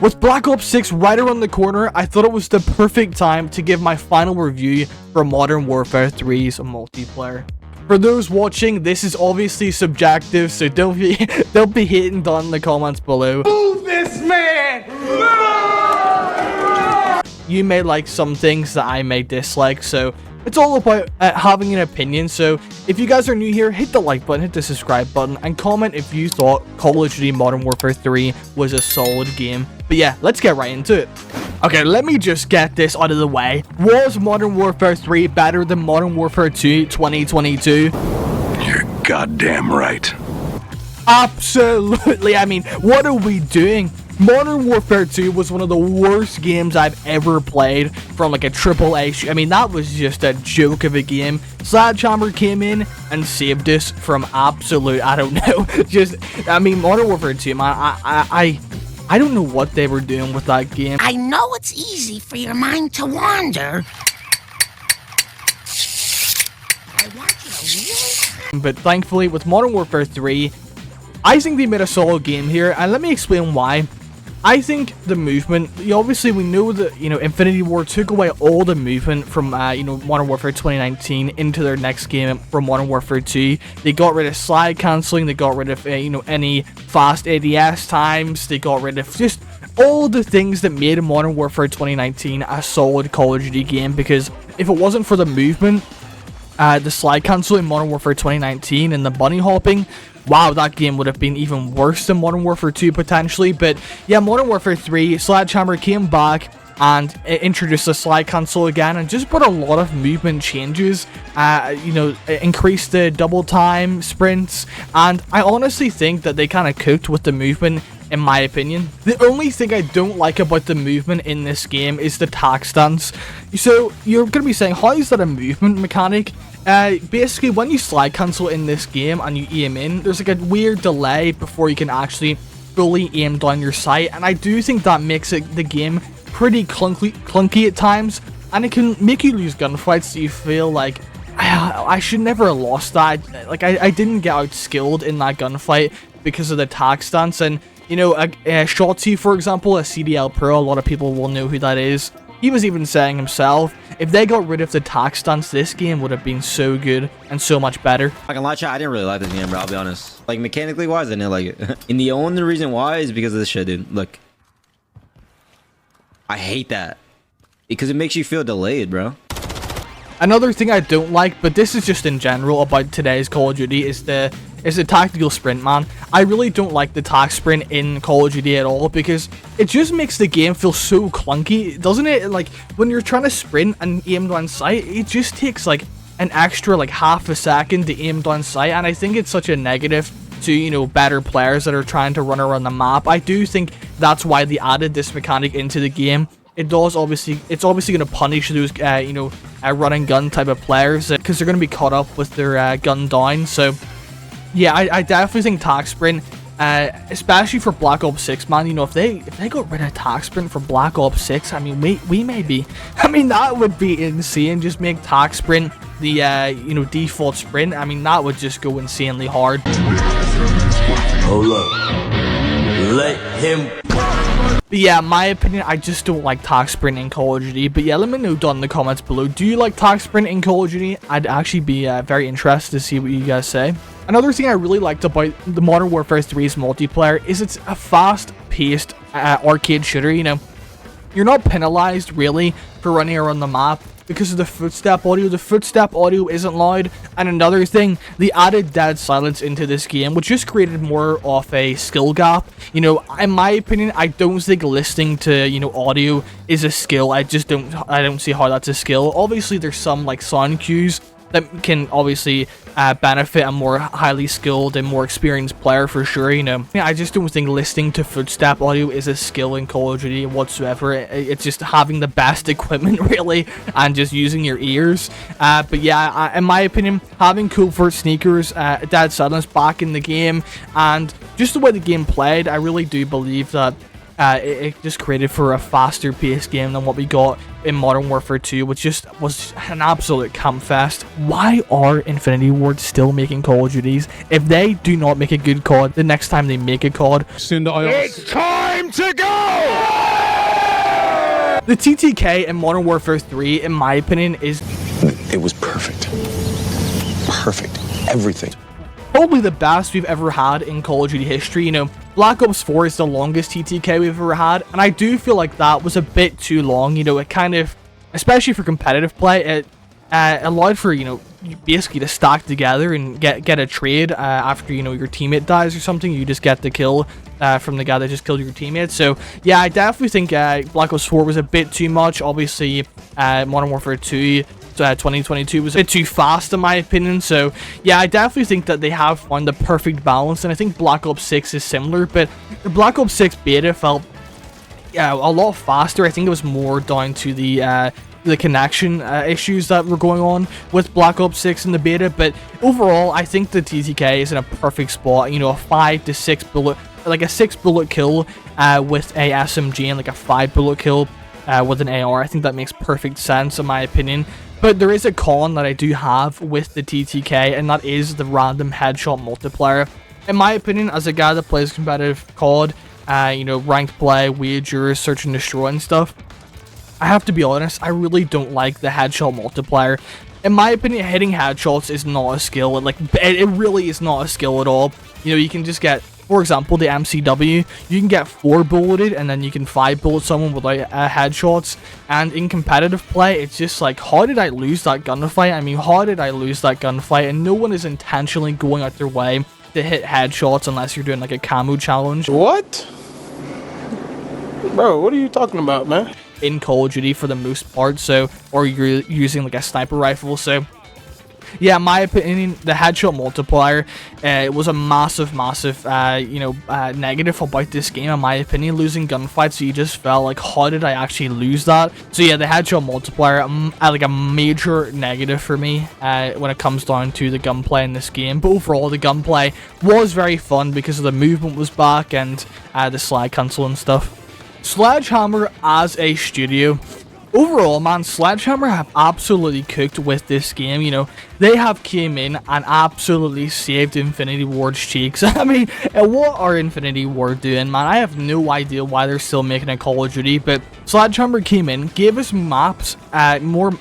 with Black Ops 6 right around the corner, I thought it was the perfect time to give my final review for Modern Warfare 3's multiplayer. For those watching, this is obviously subjective, so don't be hating down in the comments below. Move this man! You may like some things that I may dislike, so it's all about having an opinion. So if you guys are new here, hit the like button, hit the subscribe button, and comment if you thought Call of Duty Modern Warfare 3 was a solid game. But yeah, let's get right into it. Okay, let me just get this out of the way. Was Modern Warfare 3 better than Modern Warfare 2 2022? You're goddamn right. Absolutely. I mean, what are we doing? Modern Warfare 2 was one of the worst games I've ever played from like a AAA. I mean, that was just a joke of a game. Sledgehammer came in and saved us from absolute, I don't know. I mean, Modern Warfare 2, man, I don't know what they were doing with that game. I know it's easy for your mind to wander. I want you to really... But thankfully, with Modern Warfare 3, I think they made a solid game here, and let me explain why. I think the movement, obviously we know that, Infinity Ward took away all the movement from, Modern Warfare 2019 into their next game from Modern Warfare 2. They got rid of slide cancelling, they got rid of, any fast ADS times, they got rid of just all the things that made Modern Warfare 2019 a solid Call of Duty game, because if it wasn't for the movement, the slide cancel in Modern Warfare 2019 and the bunny hopping, wow, that game would have been even worse than Modern Warfare 2 potentially. But yeah, Modern Warfare 3, Sledgehammer came back and introduced the slide cancel again and just brought a lot of movement changes, increased the double time sprints, and I honestly think that they kind of cooked with the movement, in my opinion. The only thing I don't like about the movement in this game is the tac stance. So you're going to be saying, how is that a movement mechanic? Basically, when you slide cancel in this game and you aim in, there's like a weird delay before you can actually fully aim down your sight, and I do think that makes the game pretty clunky at times, and it can make you lose gunfights, so you feel like, I should never have lost that. Like, I didn't get outskilled in that gunfight because of the tac stance. And Shotzi, for example, a CDL Pro, a lot of people will know who that is. He was even saying himself, if they got rid of the tac stance, this game would have been so good and so much better. I can lie, chat, I didn't really like this game, bro, I'll be honest. Like, mechanically wise, I didn't like it. And the only reason why is because of this shit, dude. Look. I hate that. Because it makes you feel delayed, bro. Another thing I don't like, but this is just in general about today's Call of Duty, is the tactical sprint, man. I really don't like the tac sprint in Call of Duty at all, because it just makes the game feel so clunky, doesn't it? Like, when you're trying to sprint and aim down sight, it just takes like an extra like half a second to aim down sight, and I think it's such a negative to, better players that are trying to run around the map. I do think that's why they added this mechanic into the game. It's obviously going to punish those, run and gun type of players, because they're going to be caught up with their gun down. So yeah, I definitely think tac sprint, especially for Black Ops 6, man. If they got rid of tac sprint for Black Ops 6, I mean, we may be, that would be insane. Just make tac sprint the default sprint. I mean, that would just go insanely hard. Hold up. Let him. But yeah, in my opinion, I just don't like tac sprint in Call of Duty. But yeah, let me know down in the comments below. Do you like tac sprint in Call of Duty? I'd actually be very interested to see what you guys say. Another thing I really liked about the Modern Warfare 3's multiplayer is it's a fast-paced arcade shooter. You're not penalized really for running around the map because of the footstep audio. The footstep audio isn't loud. And another thing, they added dead silence into this game, which just created more of a skill gap. In my opinion, I don't think listening to, audio is a skill. I don't see how that's a skill. Obviously, there's some like sound cues that can obviously benefit a more highly skilled and more experienced player for sure. I just don't think listening to footstep audio is a skill in Call of Duty whatsoever. It's just having the best equipment really and just using your ears. But yeah, in my opinion, having covert sneakers, dead silence back in the game, and just the way the game played, I really do believe that it just created for a faster paced game than what we got in Modern Warfare 2, which just was an absolute camp fest. Why are Infinity Ward still making Call of Duties? If they do not make a good COD the next time they make a COD, It's time Time to go! The TTK in Modern Warfare 3, in my opinion, is It was perfect. Perfect. Everything. probably the best we've ever had in Call of Duty history. You know, Black Ops 4 is the longest TTK we've ever had, and I do feel like that was a bit too long. You know, it kind of, especially for competitive play, it allowed for, you know, basically to stack together and get a trade after, you know, your teammate dies or something. You just get the kill from the guy that just killed your teammate. So yeah, I definitely think Black Ops 4 was a bit too much. Obviously, Modern Warfare 2 2022 was a bit too fast in my opinion. So yeah, I definitely think that they have found the perfect balance, and I think Black Ops 6 is similar, but the Black Ops 6 beta felt a lot faster. I think it was more down to the connection issues that were going on with Black Ops 6 in the beta, but overall I think the TTK is in a perfect spot. You know, a 5 to 6 bullet, like a 6 bullet kill with a SMG and like a 5 bullet kill with an AR. I think that makes perfect sense in my opinion. But there is a con that I do have with the TTK, and that is the random headshot multiplier. In my opinion, as a guy that plays competitive COD, you know, ranked play, wagers, search and destroy and stuff, I have to be honest, I really don't like the headshot multiplier. In my opinion, hitting headshots is not a skill. It really is not a skill at all. You know, you can just get, for example, the MCW, you can get 4 bulleted and then you can 5 bullet someone without headshots. And in competitive play, it's just like, how did I lose that gunfight? I mean, how did I lose that gunfight? And no one is intentionally going out their way to hit headshots unless you're doing like a camo challenge. What? Bro, what are you talking about, man? In Call of Duty for the most part, so, or you're using like a sniper rifle. So yeah, in my opinion, the headshot multiplier was a massive negative about this game, in my opinion. Losing gunfights, so you just felt like, how did I actually lose that? So yeah, the headshot multiplier, like a major negative for me when it comes down to the gunplay in this game. But overall, the gunplay was very fun because of the movement was back and the slide cancel and stuff. Sledgehammer as a studio, overall, man, Sledgehammer have absolutely cooked with this game. You know, they have came in and absolutely saved Infinity Ward's cheeks. I mean, what are Infinity Ward doing, man? I have no idea why they're still making a Call of Duty, but Sledgehammer came in, gave us maps, more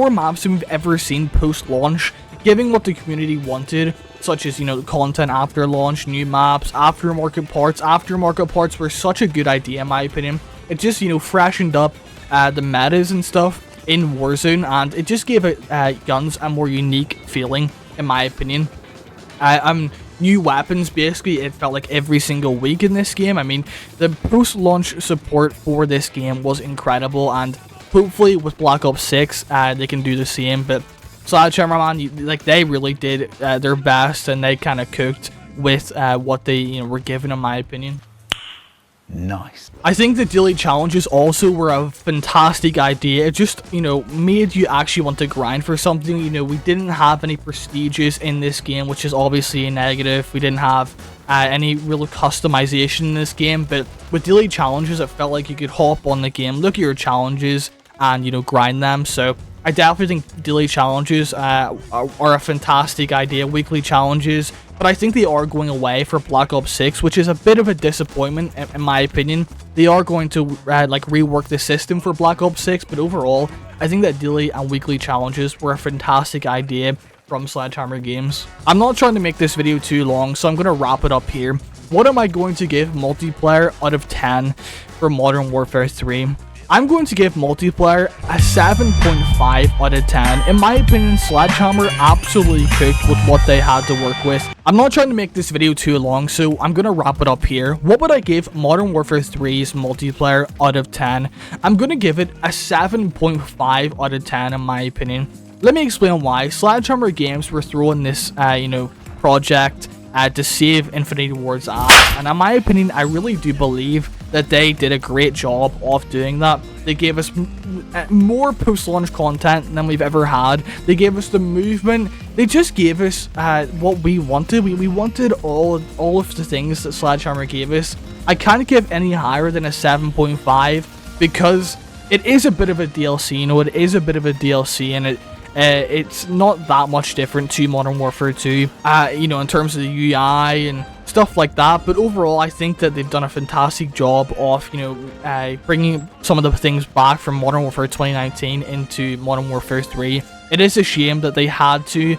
maps than we've ever seen post-launch, giving what the community wanted, such as, you know, content after launch, new maps, aftermarket parts. Aftermarket parts were such a good idea in my opinion. It just, you know, freshened up the metas and stuff in Warzone, and it just gave guns a more unique feeling in my opinion. New weapons, basically, it felt like every single week in this game. I mean, the post-launch support for this game was incredible, and hopefully with Black Ops 6 they can do the same. But Sledgehammer, man, like, they really did their best, and they kind of cooked with what they, you know, were given, in my opinion. Nice. I think the daily challenges also were a fantastic idea. It just, you know, made you actually want to grind for something. You know, we didn't have any prestiges in this game, which is obviously a negative. We didn't have any real customization in this game, but with daily challenges, it felt like you could hop on the game, look at your challenges, and, you know, grind them. So I definitely think daily challenges are a fantastic idea, weekly challenges, but I think they are going away for Black Ops 6, which is a bit of a disappointment in my opinion. They are going to like rework the system for Black Ops 6, but overall, I think that daily and weekly challenges were a fantastic idea from Sledgehammer Games. I'm not trying to make this video too long, so I'm going to wrap it up here. What am I going to give multiplayer out of 10 for Modern Warfare 3? I'm going to give multiplayer a 7.5 out of 10. In my opinion, Sledgehammer absolutely cooked with what they had to work with. I'm not trying to make this video too long, so I'm going to wrap it up here. What would I give Modern Warfare 3's multiplayer out of 10? I'm going to give it a 7.5 out of 10 in my opinion. Let me explain why. Sledgehammer Games were throwing this, you know, project to save Infinity Ward's ass, and in my opinion, I really do believe that they did a great job of doing that. They gave us more post-launch content than we've ever had. They gave us the movement. They just gave us what we wanted. We wanted all of the things that Sledgehammer gave us. I can't give any higher than a 7.5 because it is a bit of a DLC. You know, it is a bit of a DLC, and it's not that much different to Modern Warfare 2, you know, in terms of the UI and stuff like that. But overall, I think that they've done a fantastic job of, you know, bringing some of the things back from Modern Warfare 2019 into Modern Warfare 3. It is a shame that they had to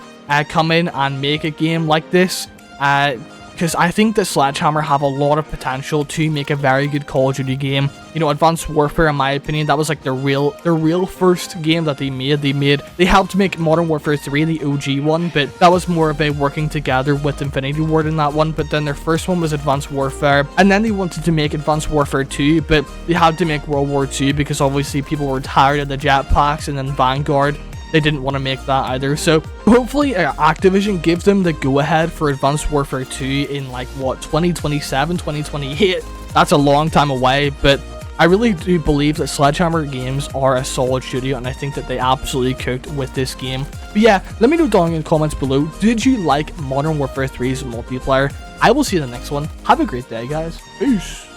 come in and make a game like this, because I think that Sledgehammer have a lot of potential to make a very good Call of Duty game. You know, Advanced Warfare, in my opinion, that was like their real first game that they made. They helped make Modern Warfare 3, the OG one, but that was more of a working together with Infinity Ward in that one. But then their first one was Advanced Warfare, and then they wanted to make Advanced Warfare 2, but they had to make World War 2 because obviously people were tired of the jetpacks, and then Vanguard, they didn't want to make that either. So hopefully Activision gives them the go-ahead for Advanced Warfare 2 in like, what, 2027, 2028? That's a long time away, but I really do believe that Sledgehammer Games are a solid studio, and I think that they absolutely cooked with this game. But yeah, let me know down in the comments below, did you like Modern Warfare 3's multiplayer? I will see you in the next one. Have a great day, guys. Peace.